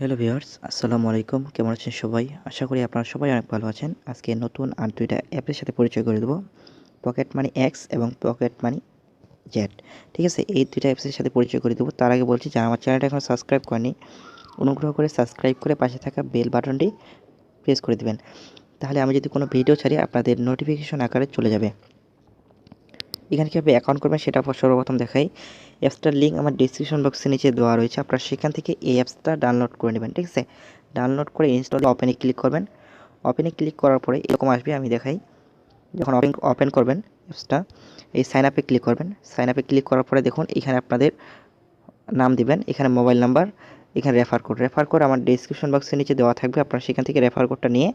Hello viewers, আসসালামু আলাইকুম। কেমন আছেন সবাই? আশা করি আপনারা সবাই অনেক ভালো আছেন। আজকে নতুন আর ২ টা অ্যাপের সাথে পরিচয় করে দেব। পকেট মানি এক্স এবং পকেট মানি জেড। ঠিক আছে? এই ২ টা অ্যাপসের সাথে পরিচয় করে দেব। তার আগে বলছি যারা আমার চ্যানেলটা এখনো সাবস্ক্রাইব করেনি, অনুগ্রহ করে সাবস্ক্রাইব করে পাশে থাকা বেল বাটনটি প্রেস করে দিবেন। তাহলে আমি যদি কোনো ভিডিও ছাড়ি আপনাদের নোটিফিকেশন আকারে চলে যাবে। এখানে কীভাবে অ্যাকাউন্ট করবেন সেটা সর্বপ্রথম দেখাই। অ্যাপসটার লিঙ্ক আমার ডিসক্রিপশন বক্সের নিচে দেওয়া রয়েছে। আপনারা সেখান থেকে এই অ্যাপসটা ডাউনলোড করে নেবেন। ঠিক আছে? ডাউনলোড করে ইনস্টল ওপেনে ক্লিক করবেন। ওপেনে ক্লিক করার পরে এরকম আসবে, আমি দেখাই। যখন ওপেন করবেন অ্যাপসটা, এই সাইন আপে ক্লিক করবেন। সাইন আপে ক্লিক করার পরে দেখুন এখানে আপনাদের নাম দিবেন, এখানে মোবাইল নাম্বার, এখানে রেফার কোড আমার ডেসক্রিপশন বক্সের নিচে দেওয়া থাকবে। আপনারা সেখান থেকে রেফার কোডটা নিয়ে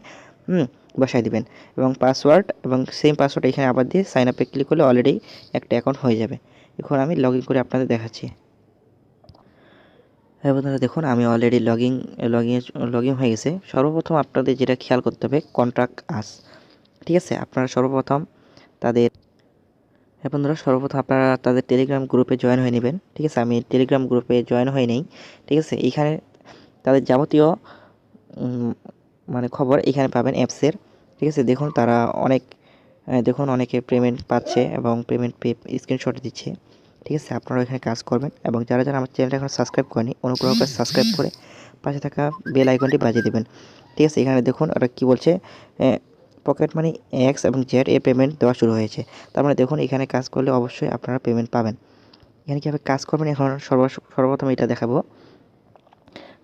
বসাই দিবেন এবং পাসওয়ার্ড এবং সেম পাসওয়ার্ড এখানে আবার দিয়ে সাইন আপে ক্লিক করলে অলরেডি একটা অ্যাকাউন্ট হয়ে যাবে। এখন আমি লগ ইন করে আপনাদের দেখাচ্ছি। হ্যাঁ বন্ধুরা, দেখুন আমি অলরেডি লগ ইন হয়ে গেছে। সর্বপ্রথম আপনাদের যেটা খেয়াল করতে হবে, কন্ট্যাক্ট আস। ঠিক আছে? আপনারা সর্বপ্রথম তাদের আপনারা তাদের টেলিগ্রাম গ্রুপে জয়েন হয়ে নেবেন। ঠিক আছে? আমি টেলিগ্রাম গ্রুপে জয়েন হয়ে নেই। ঠিক আছে? এইখানে তাদের যাবতীয় খবর এখানে পাবেন অ্যাপসের। ঠিক আছে? দেখুন তারা অনেকে পেমেন্ট পাচ্ছে এবং পেমেন্ট স্ক্রিনশট দিচ্ছে। ঠিক আছে? আপনারা এখানে কাজ করবেন এবং যারা আমার চ্যানেলটা এখন সাবস্ক্রাইব করেনি, অনুগ্রহ করে সাবস্ক্রাইব করে পাশে থাকা বেল আইকনটি বাজিয়ে দেবেন। ঠিক আছে? এখানে দেখুন ওরা কী বলছে, পকেট মানি এক্স এবং জেড এ পেমেন্ট দেওয়া শুরু হয়েছে। তার মানে দেখুন এখানে কাজ করলে অবশ্যই আপনারা পেমেন্ট পাবেন। এখানে কীভাবে কাজ করবেন এখন সর্বপ্রথম এটা দেখাবো।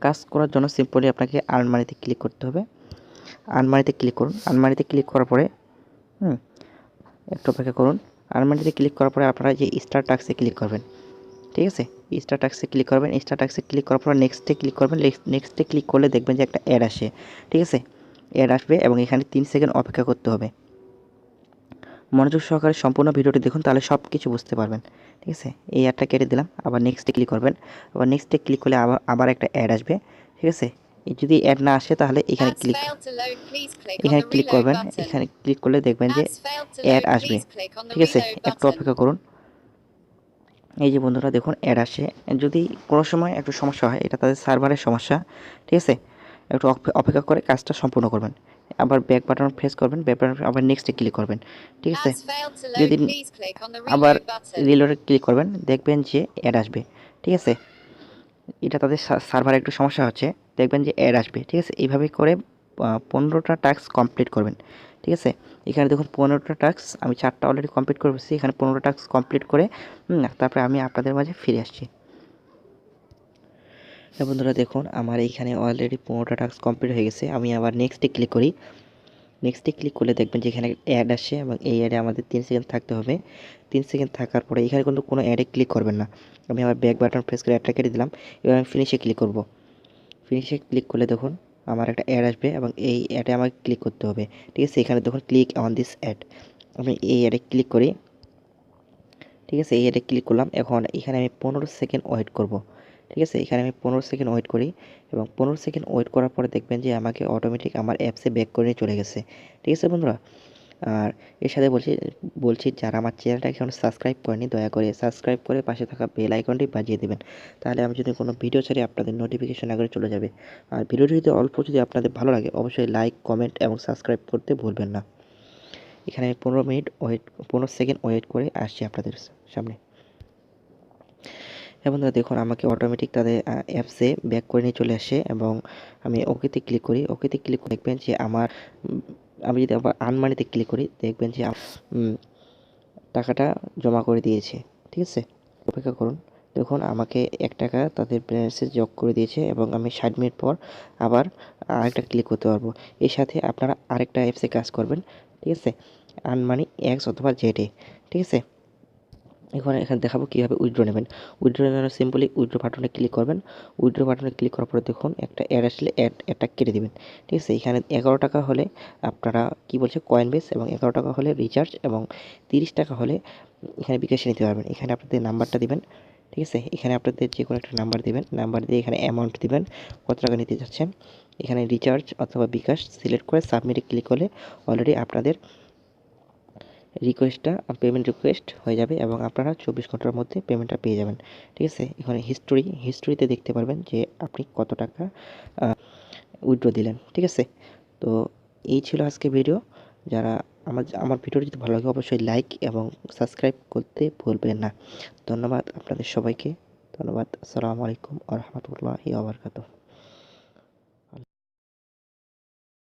কাজ করার জন্য সিম্পলি আপনাকে আর্ন মানিতে ক্লিক করতে হবে। আর্ন মানিতে ক্লিক করুন। আর্ন মানিতে ক্লিক করার পরে একটু অপেক্ষা করুন। আর্ন মানিতে ক্লিক করার পরে আপনারা যে স্টার টাস্কে ক্লিক করবেন। ঠিক আছে? স্টার টাস্কে ক্লিক করবেন। স্টার টাস্কে ক্লিক করার পর নেক্সটে ক্লিক করবেন। নেক্সটে ক্লিক করলে দেখবেন যে একটা অ্যাড আসে। ঠিক আছে? অ্যাড আসবে এবং এখানে 3 সেকেন্ড অপেক্ষা করতে হবে। মনোযোগ সহকারে সম্পূর্ণ ভিডিওটি দেখুন, তাহলে সব কিছু বুঝতে পারবেন। ঠিক আছে? এই অ্যাডটা কেটে দিলাম। আবার নেক্সটে ক্লিক করবেন। আবার নেক্সটে ক্লিক করলে আবার একটা অ্যাড আসবে। ঠিক আছে? যদি অ্যাড না আসে তাহলে এখানে ক্লিক করবেন। এখানে ক্লিক করলে দেখবেন যে অ্যাড আসবে। ঠিক আছে? একটু অপেক্ষা করুন। এই যে বন্ধুরা দেখুন অ্যাড আসে। যদি কোনো সময় একটু সমস্যা হয়, এটা তাদের সার্ভারের সমস্যা। ঠিক আছে? একটু অপেক্ষা করে কাজটা সম্পূর্ণ করবেন। আবার ব্যাক বাটন প্রেস করবেন, ব্যাক বাটন আবার নেক্সটে ক্লিক করবেন। ঠিক আছে? যদি আবার রিলোডে ক্লিক করবেন, দেখবেন যে অ্যাড আসবে। ঠিক আছে? এটা তাদের সার্ভারে একটু সমস্যা হচ্ছে, দেখবেন যে অ্যাড আসবে। ঠিক আছে? এইভাবে করে 15টা টাস্ক কমপ্লিট করবেন। ঠিক আছে? এখানে দেখুন 15টা টাস্ক, আমি 4টা অলরেডি কমপ্লিট করে ফেলছি। এখানে 15টা টাস্ক কমপ্লিট করে তারপরে আমি আপনাদের মাঝে ফিরে আসছি। বন্ধুরা দেখুন আমার এইখানে অলরেডি 15টা টাস্ক কমপ্লিট হয়ে গেছে। আমি আবার নেক্সটে ক্লিক করি। নেক্সটে ক্লিক করলে দেখবেন যে এখানে অ্যাড আসে এবং এই অ্যাডে আমাদের 3 সেকেন্ড থাকতে হবে। 3 সেকেন্ড থাকার পরে এখানে কিন্তু কোনো অ্যাডে ক্লিক করবেন না। আমি আবার ব্যাক বাটন প্রেস করে অ্যাডটা কেটে দিলাম। এবার আমি ফিনিশে ক্লিক করব। ফিনিশে ক্লিক করলে দেখুন আমার একটা অ্যাড আসবে এবং এই অ্যাডে আমাকে ক্লিক করতে হবে। ঠিক আছে? এখানে দেখুন ক্লিক অন দিস অ্যাড। আমি এই অ্যাডে ক্লিক করি। ঠিক আছে? এই অ্যাডে ক্লিক করলাম। এখন এখানে আমি 15 সেকেন্ড ওয়েট করব। ঠিক আছে? এখানে আমি 15 সেকেন্ড ওয়েট করি এবং 15 সেকেন্ড ওয়েট করার পরে দেখবেন যে আমাকে অটোমেটিক আমার অ্যাপসে ব্যাক করে নিয়ে চলে গেছে। ঠিক আছে বন্ধুরা? আর এর সাথে বলছি যারা আমার চ্যানেলটা এখনো সাবস্ক্রাইব করেনি, দয়া করে সাবস্ক্রাইব করে পাশে থাকা বেল আইকনটি বাজিয়ে দেবেন। তাহলে আমি যদি কোনো ভিডিও ছাড়ি আপনাদের নোটিফিকেশন আগে চলে যাবে। আর ভিডিওটি যদি আপনাদের ভালো লাগে, অবশ্যই লাইক, কমেন্ট এবং সাবস্ক্রাইব করতে ভুলবেন না। এখানে আমি 15 সেকেন্ড ওয়েট করে আসছি আপনাদের সামনে। হ্যাঁ বন্ধুরা দেখুন আমাকে অটোমেটিক তাদের অ্যাপসে ব্যাক করে নিয়ে চলে আসে এবং আমি ওকেতে ক্লিক করি। ওকেতে ক্লিক করে দেখবেন যে আমি যদি আবার আনমানিতে ক্লিক করি, দেখবেন যে টাকাটা জমা করে দিয়েছে। ঠিক আছে? অপেক্ষা করুন। দেখুন আমাকে ৳1 তাদের ব্যালেন্সে যোগ করে দিয়েছে এবং আমি 60 মিনিট পর আবার আরেকটা ক্লিক করতে পারবো। এর সাথে আপনারা আরেকটা অ্যাপসে কাজ করবেন। ঠিক আছে? আনমানি এক্স অথবা জেডে। ঠিক আছে? এখানে দেখাবো কীভাবে উইথড্র নেবেন। উইথড্র নেওয়ার জন্য সিম্পলি উইথড্র বাটনে ক্লিক করবেন। উইথড্র বাটনে ক্লিক করার পরে দেখুন একটা অ্যাড আসলে অ্যাডটা কেটে দিবেন। ঠিক আছে? এখানে 11 টাকা হলে আপনারা কয়েন বেস এবং 11 টাকা হলে রিচার্জ এবং 30 টাকা হলে এখানে বিকাশে নিতে পারবেন। এখানে আপনাদের নাম্বারটা দিবেন। ঠিক আছে? এখানে আপনাদের যে কোনো একটা নাম্বার দিবেন। নাম্বার দিয়ে এখানে অ্যামাউন্ট দিবেন, কত টাকা নিতে চাচ্ছেন। এখানে রিচার্জ অথবা বিকাশ সিলেক্ট করে সাবমিটে ক্লিক করলে অলরেডি আপনাদের রিকোয়েস্টটা পেমেন্ট রিকোয়েস্ট হয়ে যাবে এবং আপনারা 24 ঘন্টার মধ্যে পেমেন্টটা পেয়ে যাবেন। ঠিক আছে, এখানে হিস্টোরিতে দেখতে পারবেন যে আপনি কত টাকা উইথড্র দিলেন। ঠিক আছে, তো এই ছিল আজকে ভিডিও। যারা আমার ভিডিওটি যদি ভালো লাগে অবশ্যই লাইক এবং সাবস্ক্রাইব করতে ভুলবেন না। ধন্যবাদ আপনাদের সবাইকে। ধন্যবাদ। আসসালামু আলাইকুম ওয়া রাহমাতুল্লাহি ওয়া বারাকাতুহু।